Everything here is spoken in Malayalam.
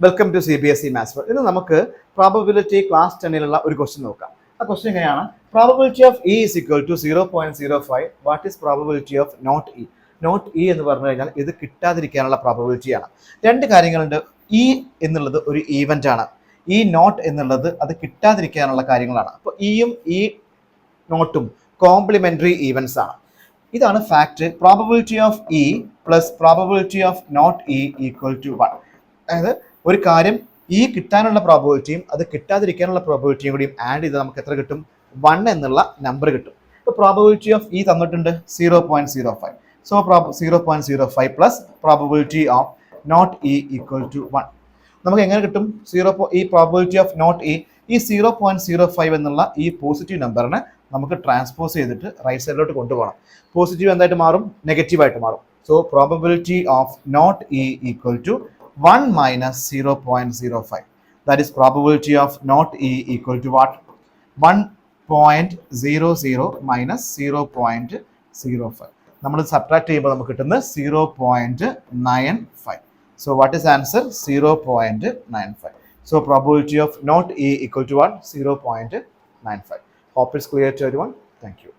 Welcome to CBSE maths. ഇന്ന് നമുക്ക് പ്രോബബിലിറ്റി ക്ലാസ് 10ലുള്ള ഒരു ക്വസ്റ്റ്യൻ നോക്കാം. ആ ക്വസ്റ്റ്യൻ എങ്ങനെയാണ്? Probability of E is equal to 0.05. What is probability of not E? Not E എന്ന് പറഞ്ഞു കഴിഞ്ഞാൽ ഇത് കിട്ടാതിരിക്കാനുള്ള പ്രോബബിലിറ്റിയാണ്. രണ്ട് കാര്യങ്ങളുണ്ട്. E എന്നുള്ളത് ഒരു ഈവൻ്റ് ആണ്. ഈ നോട്ട് എന്നുള്ളത് അത് കിട്ടാതിരിക്കാനുള്ള കാര്യങ്ങളാണ്. അപ്പോൾ ഇയും ഈ നോട്ടും കോംപ്ലിമെൻ്ററി ഈവൻസ് ആണ്. ഇതാണ് fact. Probability of E plus probability of not E equal to 1. അതായത് ഒരു കാര്യം ഈ കിട്ടാനുള്ള പ്രോബബിലിറ്റിയും അത് കിട്ടാതിരിക്കാനുള്ള പ്രോബബിലിറ്റിയും കൂടിയും ആഡ് ചെയ്ത് നമുക്ക് എത്ര കിട്ടും? 1 എന്നുള്ള നമ്പർ കിട്ടും. ഇപ്പോൾ പ്രോബബിലിറ്റി ഓഫ് E തന്നിട്ടുണ്ട് 0.05. So 0.05 plus probability of not E equal to 1. നമുക്ക് എങ്ങനെ കിട്ടും? ഈ പ്രോബബിലിറ്റി ഓഫ് നോട്ട് ഈ 0.05 എന്നുള്ള ഈ പോസിറ്റീവ് നമ്പറിനെ നമുക്ക് ട്രാൻസ്പോസ് ചെയ്തിട്ട് റൈറ്റ് സൈഡിലോട്ട് കൊണ്ടുപോകണം. പോസിറ്റീവ് എന്തായിട്ട് മാറും? നെഗറ്റീവായിട്ട് മാറും. So probability of not E equal to 1 minus 0.05. That is probability of not E equal to what? 1.00 minus 0.05. നമ്മൾ സബ്ട്രാക്ട് ചെയ്യുമ്പോൾ നമുക്ക് കിട്ടുന്നത് 0.95. So what is answer? 0.95. So probability of not E equal to what? 0.95. Hope it's clear to everyone. Thank you.